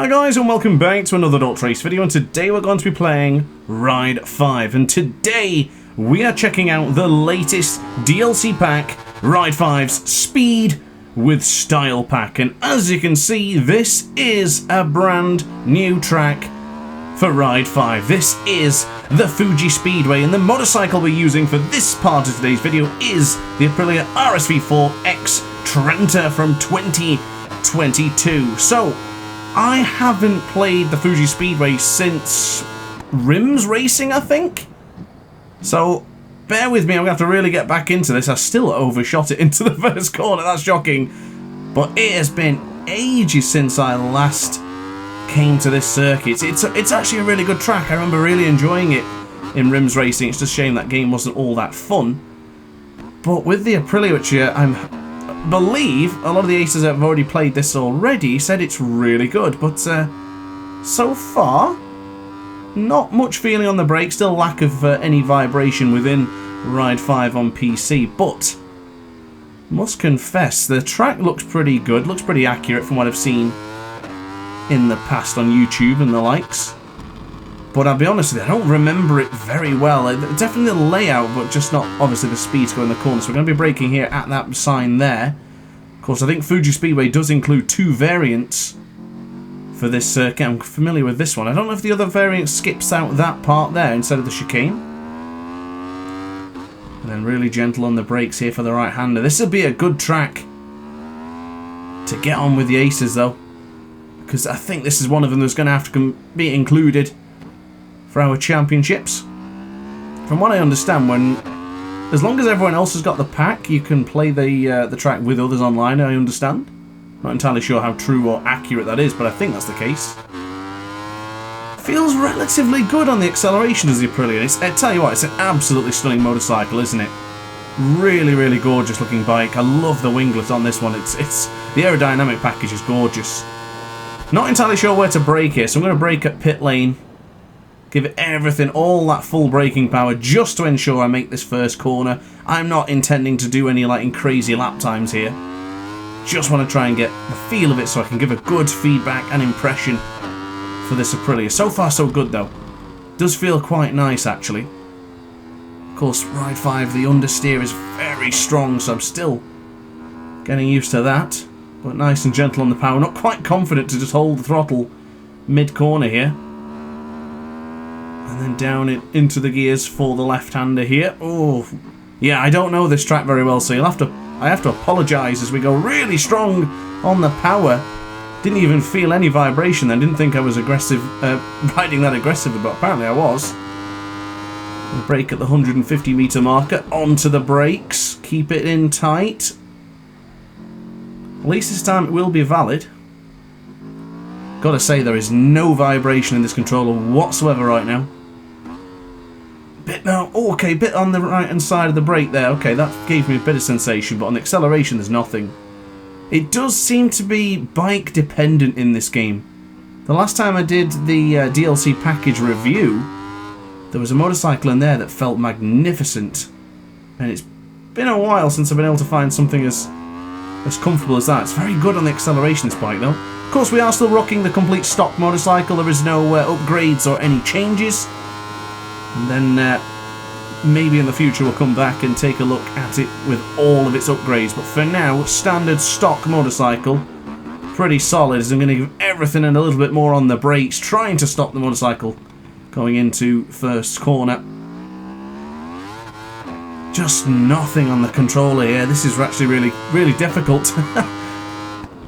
Hi guys and welcome back to another DrAce video, and today we're going to be playing Ride 5, and today we are checking out the latest DLC pack, Ride 5's Speed with Style pack, and as you can see this is a brand new track for Ride 5. This is the Fuji Speedway, and the motorcycle we're using for this part of today's video is the Aprilia RSV4X Trenta from 2022. So I haven't played the Fuji Speedway since Rims Racing, I think. So bear with me, I'm going to have to really get back into this. I still overshot it into the first corner, that's shocking. But it has been ages since I last came to this circuit. It's actually a really good track. I remember really enjoying it in Rims Racing. It's just a shame that game wasn't all that fun. But with the Aprilia, which I believe a lot of the aces that have already played this already said it's really good, but so far not much feeling on the brake, still lack of any vibration within Ride 5 on PC, but must confess the track looks pretty good, looks pretty accurate from what I've seen in the past on YouTube and the likes. But I'll be honest with you, I don't remember it very well. Definitely the layout, but just not obviously the speed to go in the corner. So we're going to be braking here at that sign there. Of course, I think Fuji Speedway does include two variants for this circuit. I'm familiar with this one. I don't know if the other variant skips out that part there instead of the chicane. And then really gentle on the brakes here for the right-hander. This will be a good track to get on with the aces though, because I think this is one of them that's going to have to be included for our championships. From what I understand, as long as everyone else has got the pack, you can play the track with others online, I understand. Not entirely sure how true or accurate that is, but I think that's the case. Feels relatively good on the acceleration as the Aprilia. I tell you what, it's an absolutely stunning motorcycle, isn't it? Really, really gorgeous looking bike. I love the winglet on this one. It's the aerodynamic package is gorgeous. Not entirely sure where to brake here, so I'm going to brake at pit lane. Give it everything, all that full braking power, just to ensure I make this first corner. I'm not intending to do any crazy lap times here. Just want to try and get the feel of it so I can give a good feedback and impression for this Aprilia. So far so good though. Does feel quite nice actually. Of course, Ride 5, the understeer is very strong, so I'm still getting used to that. But nice and gentle on the power. Not quite confident to just hold the throttle mid-corner here. And then down it into the gears for the left-hander here. Oh, yeah, I don't know this track very well, so I have to apologise as we go really strong on the power. Didn't even feel any vibration then. Didn't think I was aggressive, riding that aggressively, but apparently I was. We'll brake at the 150 metre marker. Onto the brakes. Keep it in tight. At least this time it will be valid. Gotta say, there is no vibration in this controller whatsoever right now. Bit now, oh, okay, bit on the right hand side of the brake there. Okay, that gave me a bit of sensation, but on the acceleration there's nothing. It does seem to be bike dependent in this game. The last time I did the DLC package review, there was a motorcycle in there that felt magnificent, and it's been a while since I've been able to find something as comfortable as that. It's very good on the acceleration, this bike though. Of course, we are still rocking the complete stock motorcycle. There is no upgrades or any changes. And then maybe in the future we'll come back and take a look at it with all of its upgrades. But for now, standard stock motorcycle, pretty solid. As I'm going to give everything and a little bit more on the brakes, trying to stop the motorcycle going into first corner. Just nothing on the controller here. This is actually really, really difficult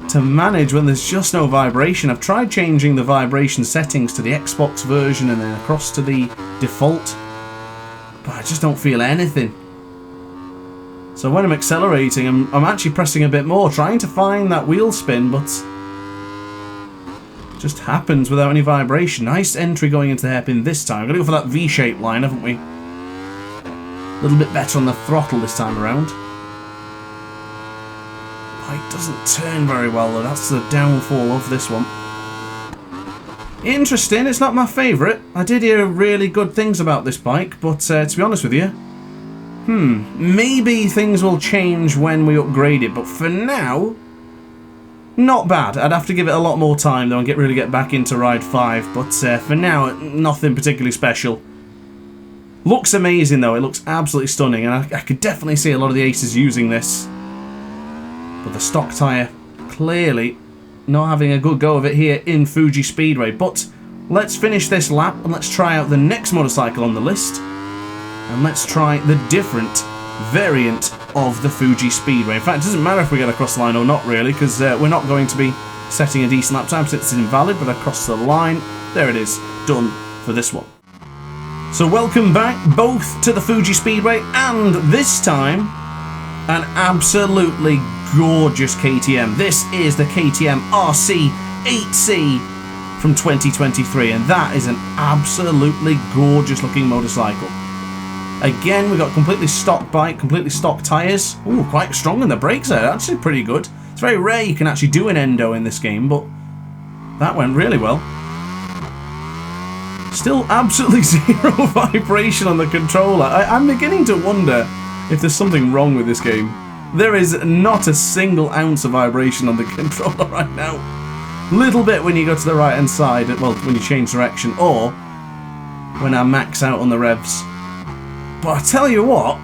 to manage when there's just no vibration. I've tried changing the vibration settings to the Xbox version and then across to the default, but I just don't feel anything. So when I'm accelerating, I'm actually pressing a bit more, trying to find that wheel spin, but it just happens without any vibration. Nice entry going into the hairpin this time. We're going to go for that V-shaped line, haven't we? A little bit better on the throttle this time around. Bike doesn't turn very well though, that's the downfall of this one. Interesting, it's not my favourite. I did hear really good things about this bike, but to be honest with you, maybe things will change when we upgrade it, but for now, Not bad. I'd have to give it a lot more time though and really get back into Ride 5, but for now, nothing particularly special. Looks amazing though, it looks absolutely stunning, and I could definitely see a lot of the aces using this. But the stock tyre, clearly not having a good go of it here in Fuji Speedway. But let's finish this lap and let's try out the next motorcycle on the list. And let's try the different variant of the Fuji Speedway. In fact, it doesn't matter if we get across the line or not really, because we're not going to be setting a decent lap time since it's invalid, but across the line, there it is, done for this one. So welcome back both to the Fuji Speedway, and this time an absolutely gorgeous KTM. This is the KTM RC 8C from 2023, and that is an absolutely gorgeous looking motorcycle. Again, we got completely stock bike, completely stock tyres. Ooh, quite strong in the brakes there, actually pretty good. It's very rare you can actually do an endo in this game, but that went really well. Still absolutely zero vibration on the controller. I'm beginning to wonder if there's something wrong with this game. There is not a single ounce of vibration on the controller right now. Little bit when you go to the right hand side, well, when you change direction, or when I max out on the revs. But I tell you what,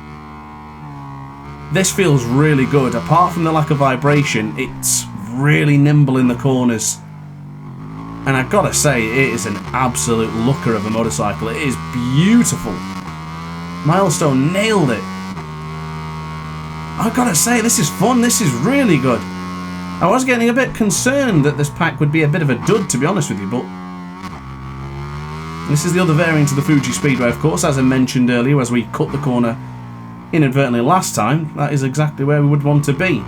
this feels really good. Apart from the lack of vibration, it's really nimble in the corners. And I've got to say, it is an absolute looker of a motorcycle. It is beautiful. Milestone nailed it. I've got to say, this is fun. This is really good. I was getting a bit concerned that this pack would be a bit of a dud, to be honest with you, but this is the other variant of the Fuji Speedway, of course, as I mentioned earlier, as we cut the corner inadvertently last time. That is exactly where we would want to be.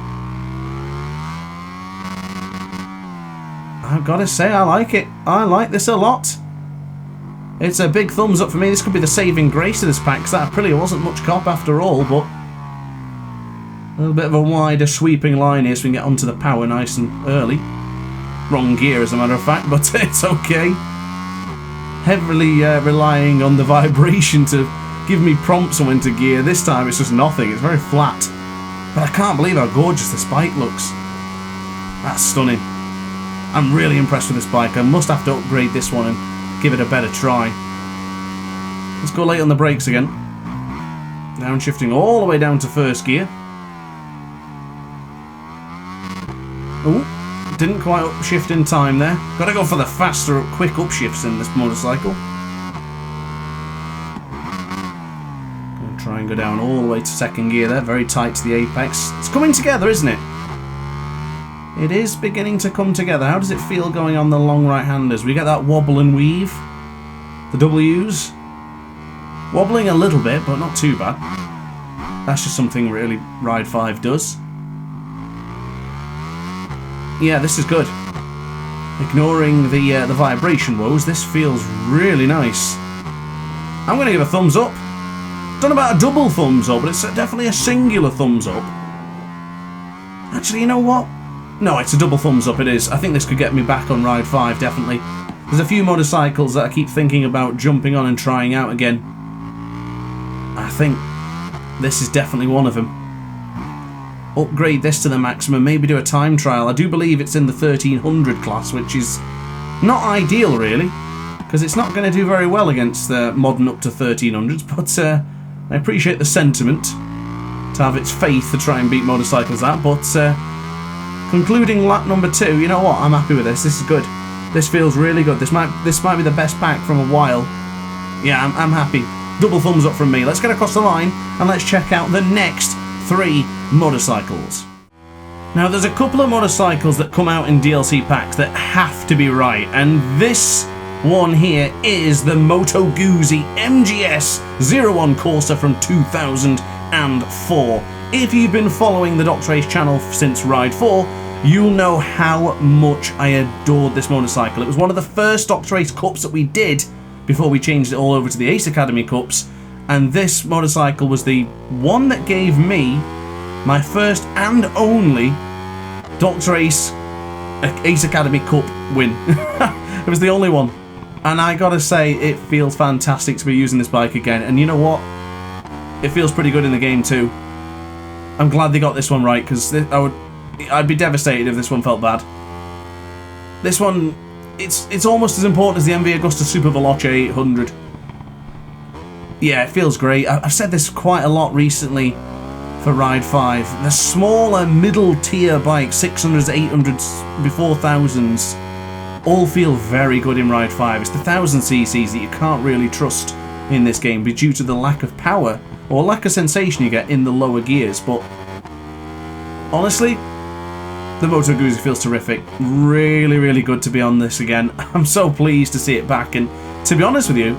I've got to say, I like it. I like this a lot. It's a big thumbs up for me. This could be the saving grace of this pack, because that Aprilia wasn't much cop after all, but a little bit of a wider sweeping line here so we can get onto the power nice and early. Wrong gear, as a matter of fact, but it's okay. Heavily relying on the vibration to give me prompts on when to gear. This time it's just nothing, it's very flat. But I can't believe how gorgeous this bike looks. That's stunning. I'm really impressed with this bike. I must have to upgrade this one and give it a better try. Let's go late on the brakes again. Downshifting all the way down to first gear. Ooh. Didn't quite upshift in time there. Gotta go for the faster, quick upshifts in this motorcycle. Gonna try and go down all the way to second gear there, very tight to the apex. It's coming together, isn't it? It is beginning to come together. How does it feel going on the long right-handers? We get that wobble and weave. The W's. Wobbling a little bit, but not too bad. That's just something really Ride 5 does. Yeah, this is good. Ignoring the vibration woes, this feels really nice. I'm going to give a thumbs up. Don't know about a double thumbs up, but it's definitely a singular thumbs up. Actually, you know what? No, it's a double thumbs up, it is. I think this could get me back on Ride 5, definitely. There's a few motorcycles that I keep thinking about jumping on and trying out again. I think this is definitely one of them. Upgrade this to the maximum, maybe do a time trial. I do believe it's in the 1300 class, which is not ideal really, because it's not going to do very well against the modern up to 1300s, but I appreciate the sentiment to have its faith to try and beat motorcycles at. But concluding lap number 2, you know what, I'm happy with this. This is good. This feels really good. This might be the best pack from a while. Yeah, I'm happy. Double thumbs up from me. Let's get across the line and let's check out the next 3 motorcycles. Now there's a couple of motorcycles that come out in DLC packs that have to be right, and this one here is the Moto Goozy MGS 01 Corsa from 2004. If you've been following the DrAce channel since Ride 4, you'll know how much I adored this motorcycle. It was one of the first DrAce Cups that we did before we changed it all over to the Ace Academy Cups, and this motorcycle was the one that gave me my first and only DrAce Ace Academy Cup win. It was the only one. And I gotta say, it feels fantastic to be using this bike again. And you know what? It feels pretty good in the game too. I'm glad they got this one right, because I'd be devastated if this one felt bad. This one, it's almost as important as the MV Agusta Superveloce 800. Yeah, it feels great. I've said this quite a lot recently for Ride 5. The smaller middle tier bikes, 600s, 800s, before 1000s, all feel very good in Ride 5. It's the 1000cc's that you can't really trust in this game due to the lack of power or lack of sensation you get in the lower gears. But honestly, the Moto Goozy feels terrific. Really, really good to be on this again. I'm so pleased to see it back, and to be honest with you,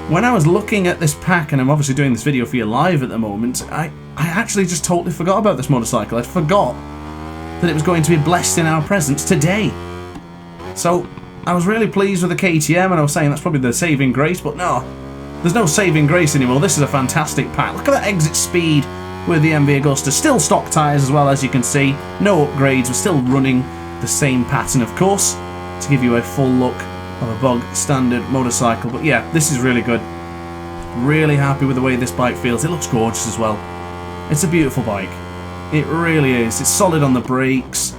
when I was looking at this pack, and I'm obviously doing this video for you live at the moment, I actually just totally forgot about this motorcycle. I forgot that it was going to be blessed in our presence today. So I was really pleased with the KTM, and I was saying that's probably the saving grace, but no, there's no saving grace anymore. This is a fantastic pack. Look at that exit speed with the MV Agusta. Still stock tyres as well, as you can see. No upgrades. We're still running the same pattern, of course, to give you a full look of a bog standard motorcycle. But yeah, this is really good. Really happy with the way this bike feels. It looks gorgeous as well. It's a beautiful bike. It really is. It's solid on the brakes.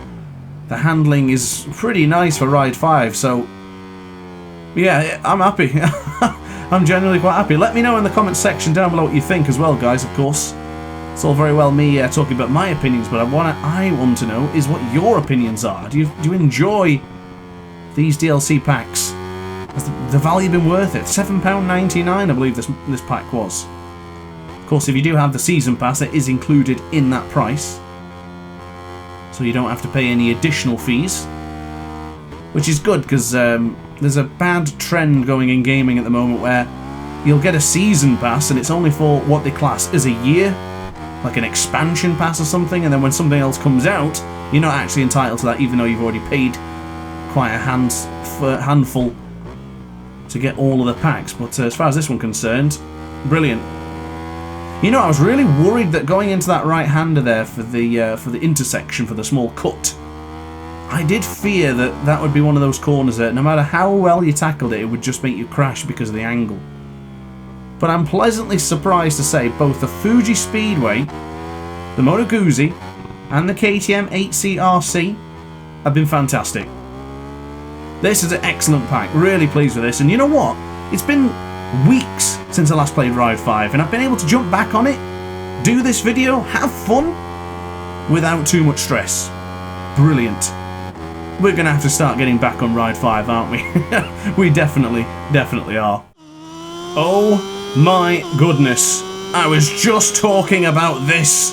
The handling is pretty nice for Ride 5, so yeah, I'm happy. I'm genuinely quite happy. Let me know in the comments section down below what you think as well, guys, of course. It's all very well me talking about my opinions, but I want to know is what your opinions are. Do you enjoy these DLC packs? Has the value been worth it? £7.99 I believe this pack was. Of course, if you do have the season pass, it is included in that price, so you don't have to pay any additional fees, which is good, because there's a bad trend going in gaming at the moment where you'll get a season pass and it's only for what they class as a year, like an expansion pass or something, and then when something else comes out, you're not actually entitled to that, even though you've already paid quite a handful to get all of the packs. But as far as this one's concerned, brilliant. You know, I was really worried that going into that right-hander there for the intersection, for the small cut, I did fear that that would be one of those corners that no matter how well you tackled it, it would just make you crash because of the angle. But I'm pleasantly surprised to say both the Fuji Speedway, the Moto Goozy, and the KTM 8CRC have been fantastic. This is an excellent pack. Really pleased with this. And you know what? It's been weeks since I last played Ride 5, and I've been able to jump back on it, do this video, have fun, without too much stress. Brilliant. We're going to have to start getting back on Ride 5, aren't we? We definitely are. Oh my goodness. I was just talking about this.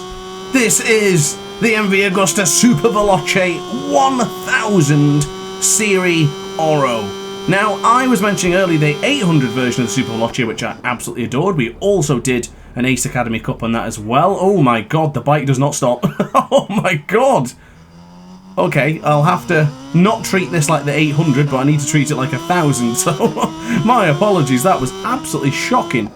This is the MV Agusta Superveloce 1000 Serie Oro. Now, I was mentioning earlier the 800 version of the Superveloce, which I absolutely adored. We also did an Ace Academy Cup on that as well. Oh my god, the bike does not stop. Oh my god. Okay, I'll have to not treat this like the 800, but I need to treat it like 1000. So, my apologies, that was absolutely shocking.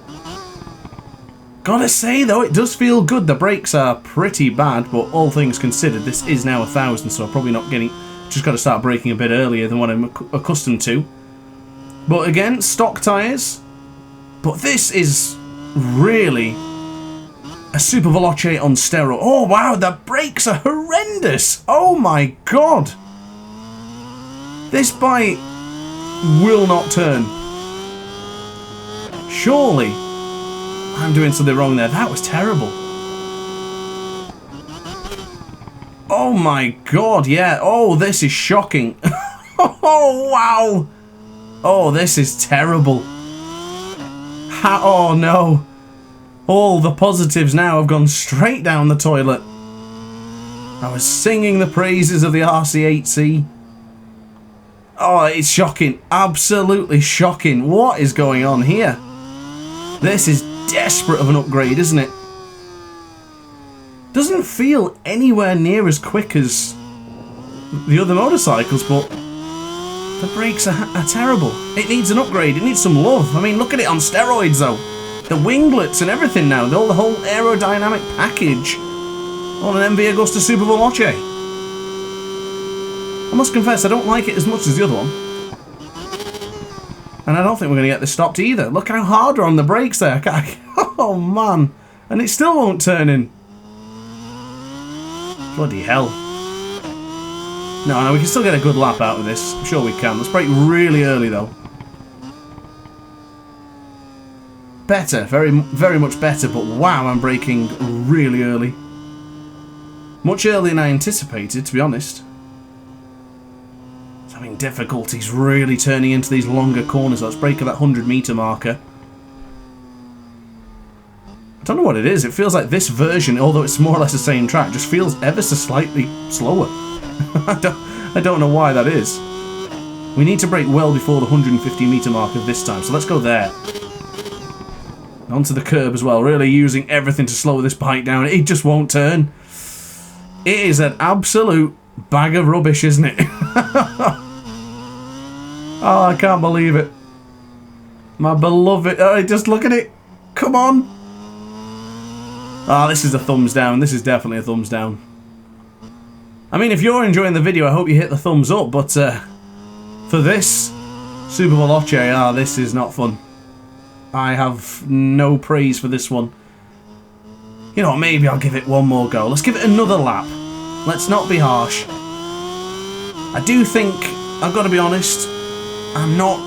Gotta say though, it does feel good. The brakes are pretty bad, but all things considered, this is now 1000, so I'm probably not getting... Just got to start braking a bit earlier than what I'm accustomed to. But again, stock tyres. But this is really a Superveloce on steroids. Oh wow, the brakes are horrendous. Oh my god. This bike will not turn. Surely I'm doing something wrong there. That was terrible. Oh my god, yeah. Oh, this is shocking. Oh, wow. Oh, this is terrible. Oh, no. All the positives now have gone straight down the toilet. I was singing the praises of the RC8C. Oh, it's shocking. Absolutely shocking. What is going on here? This is desperate of an upgrade, isn't it? Doesn't feel anywhere near as quick as the other motorcycles, but the brakes are terrible. It needs an upgrade. It needs some love. I mean, look at it on steroids, though. The winglets and everything now. The whole aerodynamic package on an MV Agusta Superveloce. I must confess, I don't like it as much as the other one. And I don't think we're going to get this stopped either. Look how hard we're on the brakes there. Oh, man. And it still won't turn in. Bloody hell. No, we can still get a good lap out of this. I'm sure we can. Let's brake really early, though. Better. Very, very much better, but wow, I'm braking really early. Much earlier than I anticipated, to be honest. I'm having difficulties really turning into these longer corners. Let's brake at that 100-metre marker. I don't know what it is. It feels like this version, although it's more or less the same track, just feels ever so slightly slower. I don't know why that is. We need to brake well before the 150-metre marker this time, so let's go there. Onto the curb as well, really using everything to slow this bike down. It just won't turn. It is an absolute bag of rubbish, isn't it? Oh, I can't believe it. My beloved... Oh, just look at it. Come on. Ah, this is a thumbs down. This is definitely a thumbs down. I mean, if you're enjoying the video, I hope you hit the thumbs up, but for this Superveloce, this is not fun. I have no praise for this one. You know what, maybe I'll give it one more go. Let's give it another lap. Let's not be harsh. I do think, I've got to be honest, I'm not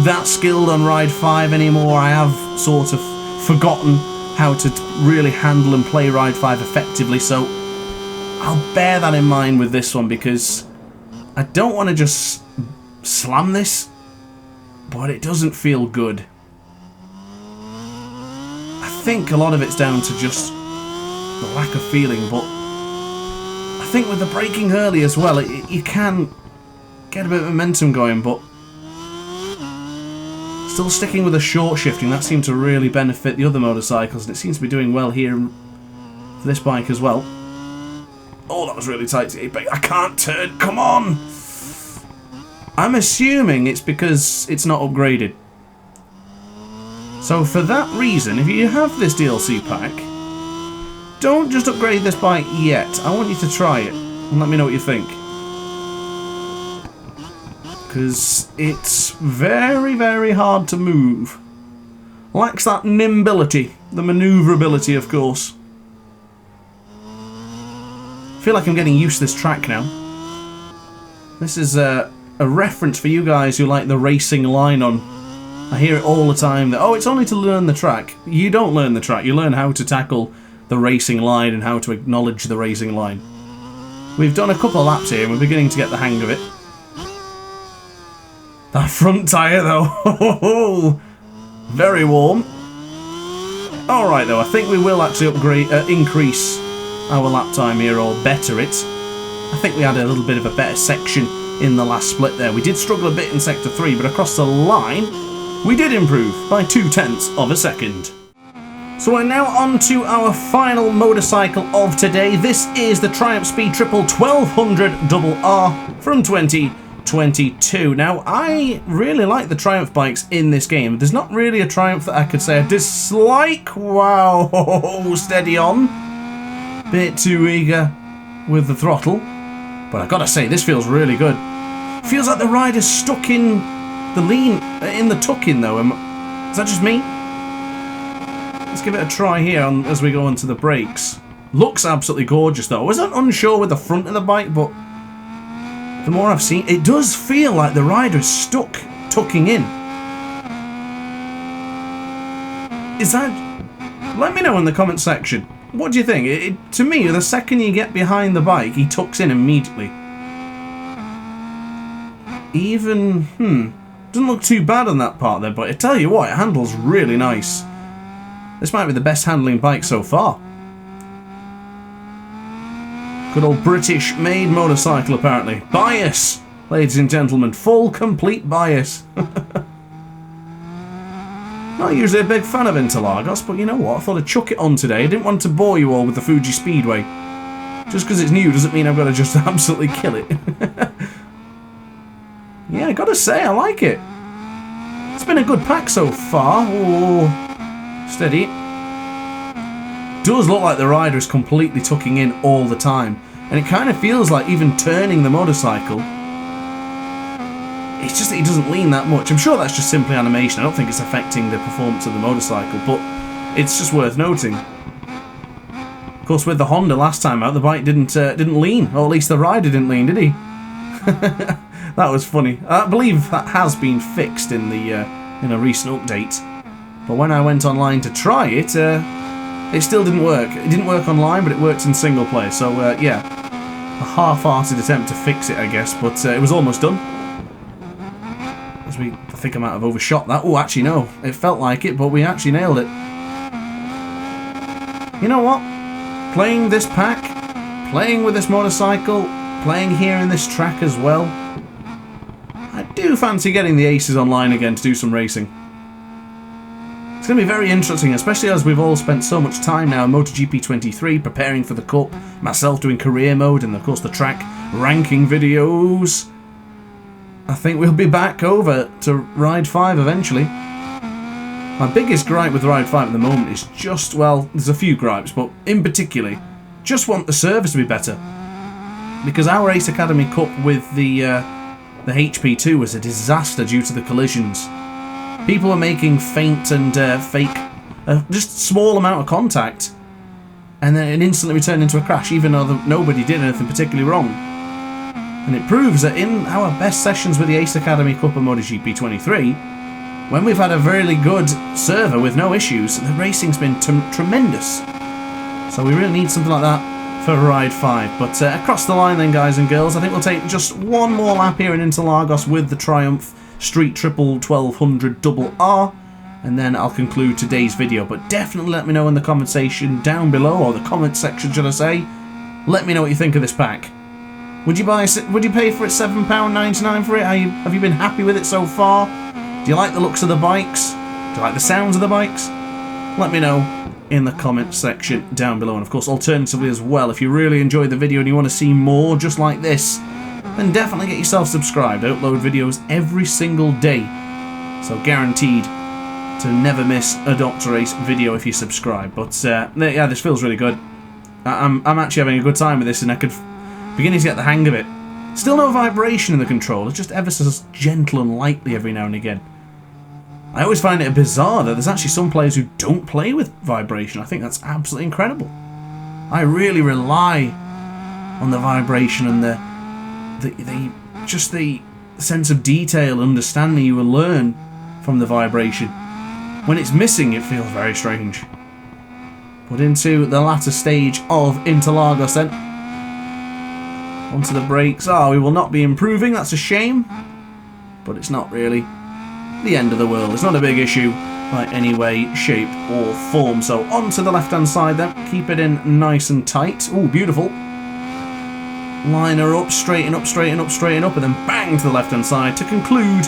that skilled on Ride 5 anymore. I have sort of forgotten how to really handle and play Ride 5 effectively, so I'll bear that in mind with this one, because I don't want to just slam this, but it doesn't feel good. I think a lot of it's down to just the lack of feeling, but I think with the braking early as well, you can get a bit of momentum going, but still sticking with the short shifting, that seemed to really benefit the other motorcycles, and it seems to be doing well here for this bike as well. Oh, that was really tight. I can't turn. Come on! I'm assuming it's because it's not upgraded. So for that reason, if you have this DLC pack, don't just upgrade this bike yet. I want you to try it and let me know what you think. Because it's very, very hard to move. Lacks that nimbility, the manoeuvrability, of course. I feel like I'm getting used to this track now. This is a reference for you guys who like the racing line on. I hear it all the time that, oh, it's only to learn the track. You don't learn the track, you learn how to tackle the racing line and how to acknowledge the racing line. We've done a couple of laps here and we're beginning to get the hang of it. That front tyre though, very warm. Alright though, I think we will actually increase our lap time here, or better it. I think we had a little bit of a better section in the last split there. We did struggle a bit in Sector 3, but across the line, we did improve by 0.2 of a second. So we're now on to our final motorcycle of today. This is the Triumph Speed Triple 1200 RR from 2022. Now, I really like the Triumph bikes in this game. There's not really a Triumph that I could say I dislike. Wow, steady on. Bit too eager with the throttle. But I've got to say, this feels really good. Feels like the rider's stuck in the lean, in the tuck-in though. Is that just me? Let's give it a try here as we go onto the brakes. Looks absolutely gorgeous though. I wasn't unsure with the front of the bike, but the more I've seen, it does feel like the rider is stuck tucking in. Is that... Let me know in the comment section. What do you think? To me, the second you get behind the bike, he tucks in immediately. Even, doesn't look too bad on that part there, but I tell you what, it handles really nice. This might be the best handling bike so far. Good old British-made motorcycle, apparently. Bias, ladies and gentlemen. Full, complete bias. Not usually a big fan of Interlagos, but you know what? I thought I'd chuck it on today. I didn't want to bore you all with the Fuji Speedway. Just because it's new doesn't mean I've got to just absolutely kill it. Yeah, I gotta say, I like it. It's been a good pack so far. Oh, steady. Does look like the rider is completely tucking in all the time. And it kind of feels like even turning the motorcycle, it's just that he doesn't lean that much. I'm sure that's just simply animation. I don't think it's affecting the performance of the motorcycle, but it's just worth noting. Of course, with the Honda last time out, the bike didn't lean, or at least the rider didn't lean, did he? That was funny. I believe that has been fixed in a recent update. But when I went online to try it, it still didn't work. It didn't work online, but it worked in single player. So yeah, a half-hearted attempt to fix it, I guess. But it was almost done. I think I might have overshot that. Oh, actually no, it felt like it, but we actually nailed it. You know what? Playing this pack, playing with this motorcycle, playing here in this track as well, I do fancy getting the Aces online again to do some racing. It's going to be very interesting, especially as we've all spent so much time now in MotoGP 23 preparing for the Cup, myself doing career mode and of course the track ranking videos. I think we'll be back over to Ride 5 eventually. My biggest gripe with Ride 5 at the moment is just, well, there's a few gripes, but in particular, just want the service to be better. Because our Ace Academy Cup with the HP2 was a disaster due to the collisions. People were making feint and fake, just small amount of contact, and then it instantly returned into a crash, even though nobody did anything particularly wrong. And it proves that in our best sessions with the Ace Academy Cup and MotoGP 23, when we've had a really good server with no issues, the racing's been tremendous. So we really need something like that for Ride 5. But across the line then, guys and girls, I think we'll take just one more lap here in Interlagos with the Triumph Street Triple 1200 Double R, and then I'll conclude today's video. But definitely let me know in the comment section down below, or the comment section should I say. Let me know what you think of this pack. Would you pay for it £7.99 for it? Have you been happy with it so far? Do you like the looks of the bikes? Do you like the sounds of the bikes? Let me know in the comment section down below. And of course, alternatively as well, if you really enjoyed the video and you want to see more just like this, then definitely get yourself subscribed. I upload videos every single day, so guaranteed to never miss a DrAce video if you subscribe. But yeah, this feels really good. I'm actually having a good time with this, and I could beginning to get the hang of it. Still no vibration in the controller, just ever so gentle and lightly every now and again. I always find it bizarre that there's actually some players who don't play with vibration. I think that's absolutely incredible. I really rely on the vibration and just the sense of detail and understanding you will learn from the vibration. When it's missing, it feels very strange. But into the latter stage of Interlagos then. Onto the brakes. We will not be improving, that's a shame. But it's not really the end of the world. It's not a big issue by any way, shape or form. So onto the left hand side then. Keep it in nice and tight. Oh, beautiful. Line her up, straighten up, straighten up, straighten up, and then bang to the left hand side to conclude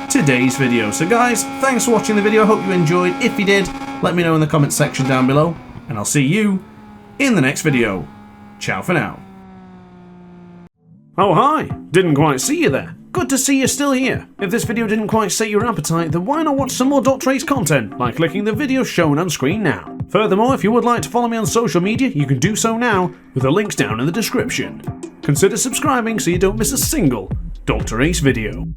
today's video. So guys, thanks for watching the video. I hope you enjoyed. If you did, let me know in the comment section down below, and I'll see you in the next video. Ciao for now. Oh hi, didn't quite see you there. Good to see you're still here. If this video didn't quite sate your appetite, then why not watch some more DrAce content by clicking the video shown on screen now. Furthermore, if you would like to follow me on social media, you can do so now with the links down in the description. Consider subscribing so you don't miss a single DrAce video.